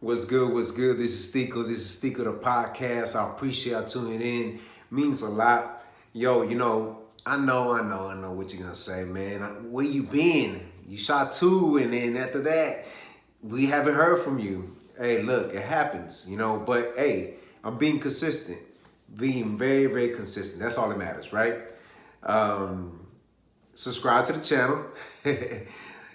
What's good? What's good? This is Stico. This is Stico the podcast. I appreciate y'all tuning in. Means a lot. Yo, I know what you're gonna say, man. Where you been? You shot two, and then after that, we haven't heard from you. Hey, look, it happens, But hey, I'm being consistent, being very, very consistent. That's all that matters, right? Um, Subscribe to the channel. If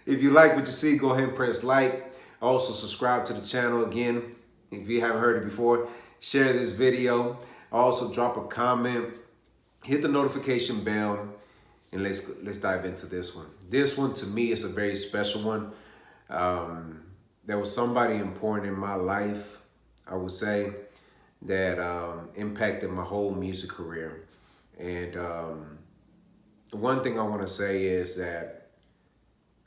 you like what you see, go ahead and press like. Also, subscribe to the channel again. If you haven't heard it before, share this video. Also, drop a comment, hit the notification bell, and let's dive into this one. This one to me is a very special one. There was somebody important in my life, I would say, that impacted my whole music career. And one thing I want to say is that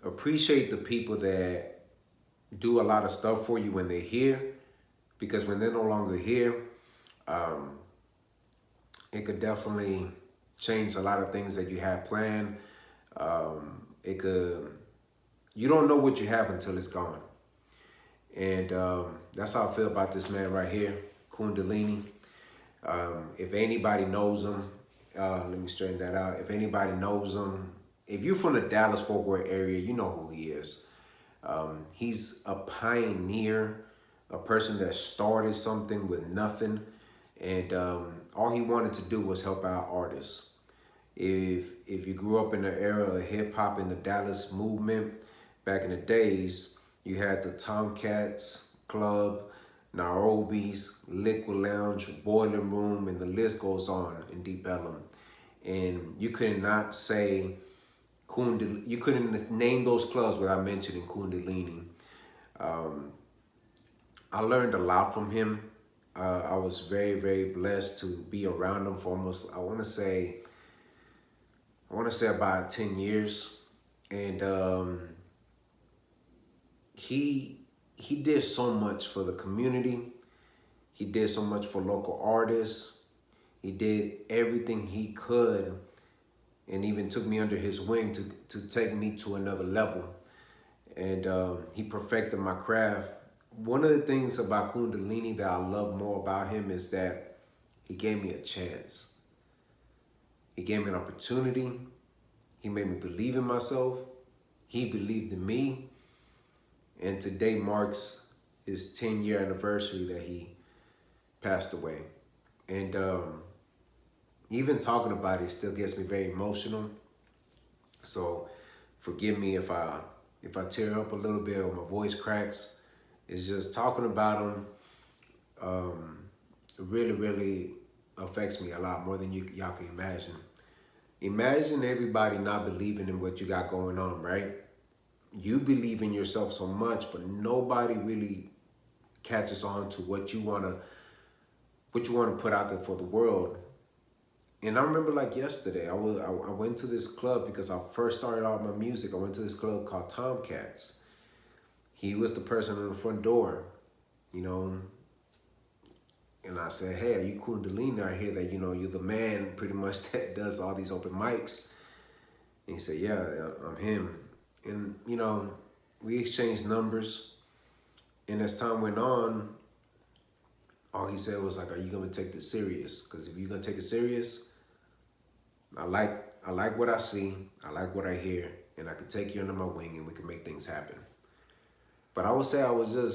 appreciate the people that do a lot of stuff for you when they're here, because when they're no longer here, it could definitely change a lot of things that you had planned. You don't know what you have until it's gone. And that's how I feel about this man right here, Kuwn Dalini. If anybody knows him, let me straighten that out. If anybody knows him, if you're from the Dallas-Fort Worth area, you know who he is. He's a pioneer, a person that started something with nothing. And all he wanted to do was help out artists. If you grew up in the era of hip hop in the Dallas movement, back in the days, you had the Tomcats Club, Nairobi's, Liquid Lounge, Boiler Room, and the list goes on in Deep Ellum. And you could not say you couldn't name those clubs without mentioning Kuwn Dalini. I learned a lot from him. I was very, very blessed to be around him for almost, I want to say about 10 years. And he did so much for the community. He did so much for local artists. He did everything he could, and even took me under his wing to take me to another level. And he perfected my craft. One of the things about Kuwn Dalini that I love more about him is that he gave me a chance. He gave me an opportunity. He made me believe in myself. He believed in me. And today marks his 10-year anniversary that he passed away. And even talking about it still gets me very emotional. So forgive me if I tear up a little bit or my voice cracks. It's just talking about him really, really affects me a lot more than y'all can imagine. Imagine everybody not believing in what you got going on, right? You believe in yourself so much, but nobody really catches on to what you wanna put out there for the world. And I remember like yesterday, I went to this club because I first started out my music. I went to this club called Tomcats. He was the person on the front door, and I said, "Hey, are you Kuwn Dalini? I hear that, you're the man pretty much that does all these open mics." And he said, "Yeah, I'm him." And, we exchanged numbers. And as time went on, all he said was like, "Are you going to take this serious? Because if you're going to take it serious, I like what I see, I like what I hear, and I could take you under my wing and we can make things happen." But I would say I wasn't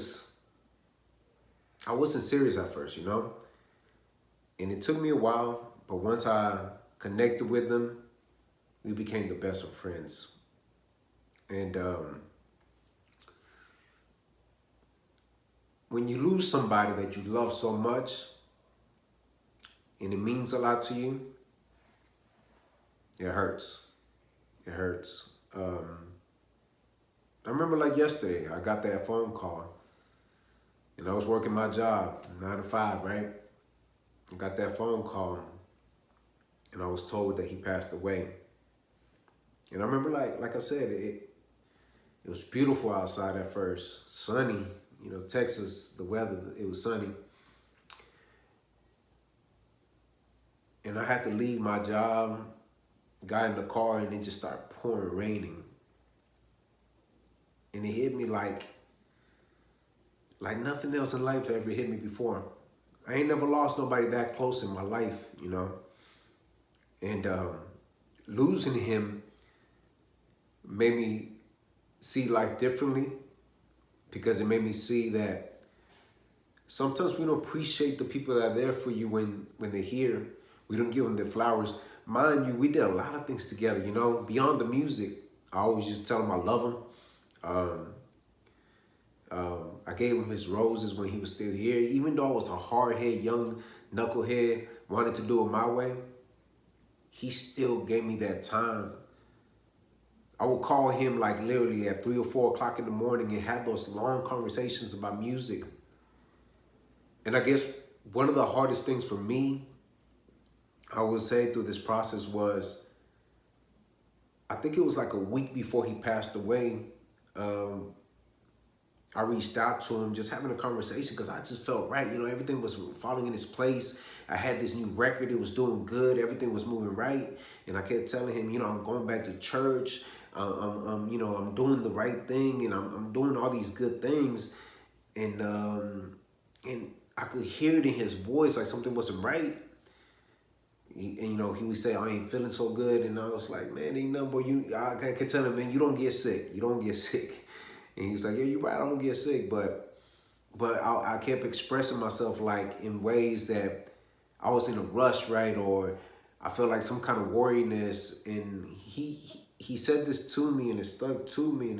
serious at first, And it took me a while, but once I connected with them, we became the best of friends. And when you lose somebody that you love so much, and it means a lot to you, it hurts. It hurts. I remember like yesterday, I got that phone call, and I was working my job, 9 to 5, right? I got that phone call, and I was told that he passed away. And I remember, like I said, it was beautiful outside at first, sunny. Texas, the weather, it was sunny. And I had to leave my job, got in the car, and it just started pouring, raining. And it hit me like like nothing else in life ever hit me before. I ain't never lost nobody that close in my life, you know. And losing him made me see life differently because it made me see that sometimes we don't appreciate the people that are there for you when they're here. We don't give them their flowers. Mind you, we did a lot of things together, you know, beyond the music. I always used to tell him I love him. I gave him his roses when he was still here. Even though I was a hard-head, young knucklehead, wanted to do it my way, he still gave me that time. I would call him like literally at 3 or 4 o'clock in the morning and have those long conversations about music. And I guess one of the hardest things for me, I would say through this process was, I think it was like a week before he passed away, I reached out to him, just having a conversation because I just felt right. You know, everything was falling in its place. I had this new record. It was doing good. Everything was moving right. And I kept telling him, you know, I'm going back to church. You know, I'm doing the right thing and I'm doing all these good things. And I could hear it in his voice like something wasn't right. And you know, he would say, I ain't feeling so good. And I was like, man, ain't nothing, boy. I could tell him, man, you don't get sick. You don't get sick. And he was like, yeah, you're right, I don't get sick. But I kept expressing myself like in ways that I was in a rush, right? Or I felt like some kind of worriness. And he said this to me and it stuck to me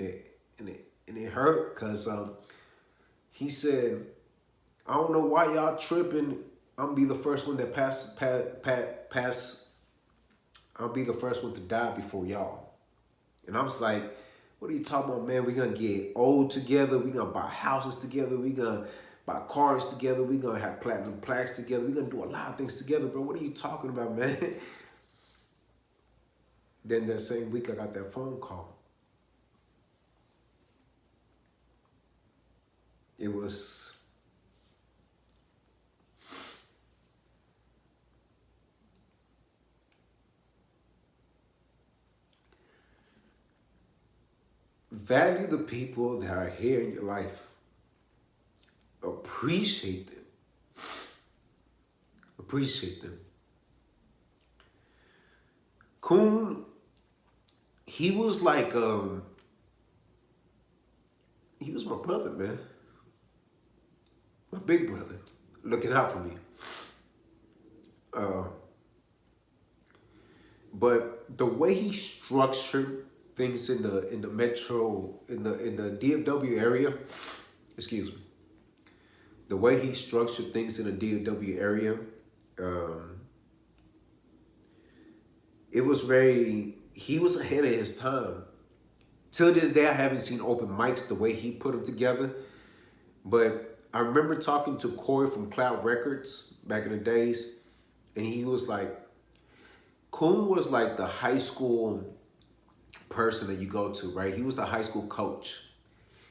and it hurt because he said, I don't know why y'all tripping. I'm be the first one that pass. I'll be the first one to die before y'all. And I was like, what are you talking about, man? We're going to get old together. We're going to buy houses together. We're going to buy cars together. We're going to have platinum plaques together. We're going to do a lot of things together, bro. What are you talking about, man? Then that same week, I got that phone call. It was... Value the people that are here in your life. Appreciate them. Appreciate them. Kuwn, he was like, he was my brother, man. My big brother, looking out for me. But the way he structured things in the metro, in the DFW area, excuse me. The way he structured things in the DFW area, it was he was ahead of his time. Till this day, I haven't seen open mics the way he put them together. But I remember talking to Corey from Cloud Records back in the days, and he was like, Kuwn was like the high school person that you go to, right? He was the high school coach.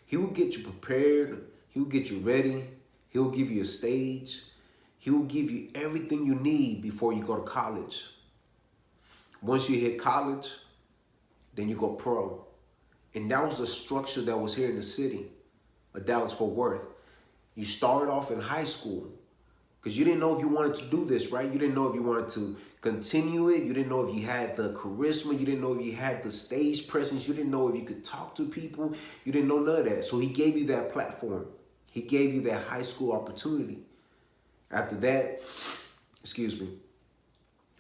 He would get you prepared. He would get you ready. He will give you a stage. He will give you everything you need before you go to college. Once you hit college, then you go pro. And that was the structure that was here in the city of Dallas-Fort Worth. You started off in high school because you didn't know if you wanted to do this, right? You didn't know if you wanted to continue it. You didn't know if you had the charisma. You didn't know if you had the stage presence. You didn't know if you could talk to people. You didn't know none of that. So he gave you that platform. He gave you that high school opportunity. After that, excuse me,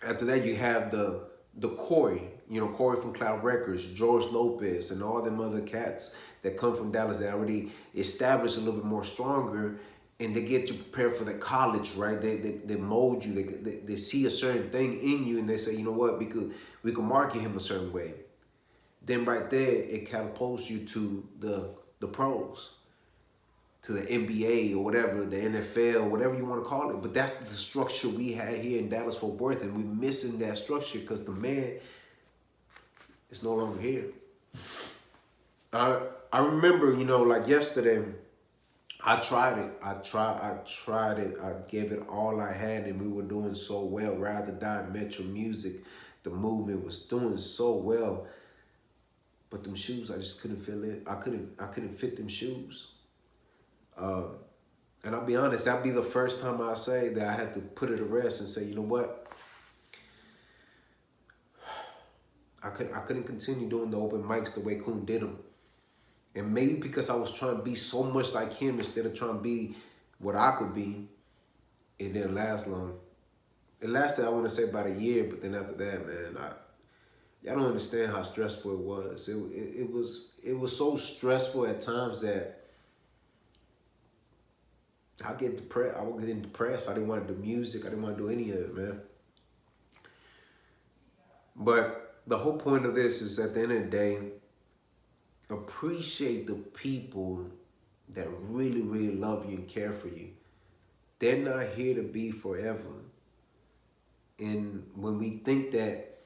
after that you have the Corey, you know, Corey from Cloud Records, George Lopez, and all them other cats that come from Dallas that already established a little bit more stronger, and they get you prepared for the college, right? They mold you, they see a certain thing in you, and they say, you know what, we could market him a certain way. Then right there, it catapults you to the pros, to the NBA or whatever, the NFL, whatever you want to call it. But that's the structure we had here in Dallas-Fort Worth, and we're missing that structure because the man is no longer here. I remember, you know, like yesterday, I tried it. I tried it. I gave it all I had, and we were doing so well. Ride or Die, Metro Music, the movement was doing so well. But them shoes, I just couldn't feel it. I couldn't fit them shoes. And I'll be honest, that'd be the first time I say that I had to put it to rest and say, you know what? I couldn't continue doing the open mics the way Kuwn did them. And maybe because I was trying to be so much like him instead of trying to be what I could be, it didn't last long. It lasted, I want to say, about a year, but then after that, man, y'all don't understand how stressful it was. It was so stressful at times that I get depressed. I was getting depressed. I didn't want to do music. I didn't want to do any of it, man. But the whole point of this is, at the end of the day, appreciate the people that really, really love you and care for you. They're not here to be forever. And when we think that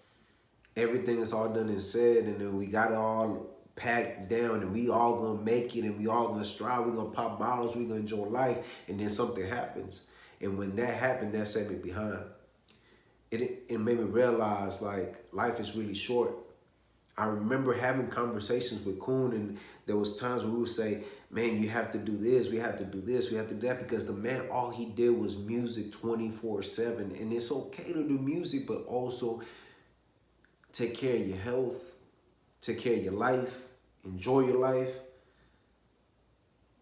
everything is all done and said, and then we got it all packed down, and we all gonna make it, and we all gonna strive, we're gonna pop bottles, we're gonna enjoy life, and then something happens. And when that happened, that set me behind. It made me realize, like, life is really short. I remember having conversations with Kuwn, and there was times where we would say, man, you have to do this, we have to do this, we have to do that, because the man, all he did was music 24/7. And it's okay to do music, but also take care of your health, take care of your life, enjoy your life.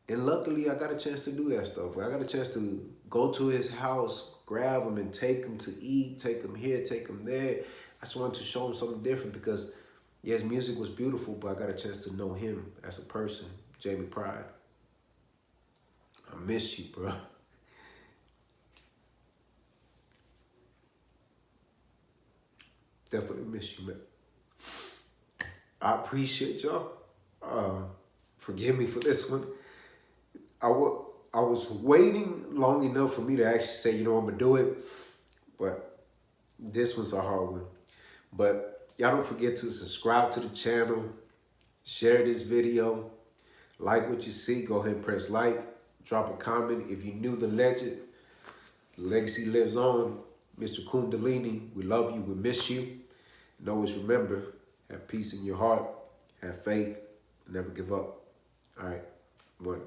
And luckily, I got a chance to do that stuff. I got a chance to go to his house, grab him, and take him to eat, take him here, take him there. I just wanted to show him something different, because yes, music was beautiful, but I got a chance to know him as a person, Jamie Pride. I miss you, bro. Definitely miss you, man. I appreciate y'all. Forgive me for this one. I was waiting long enough for me to actually say, you know, I'm going to do it. But this one's a hard one. But y'all don't forget to subscribe to the channel. Share this video. Like what you see. Go ahead and press like. Drop a comment. If you knew the legend, the legacy lives on. Mr. Kuwn Dalini, we love you. We miss you. And always remember, have peace in your heart. Have faith. Never give up. All right. One.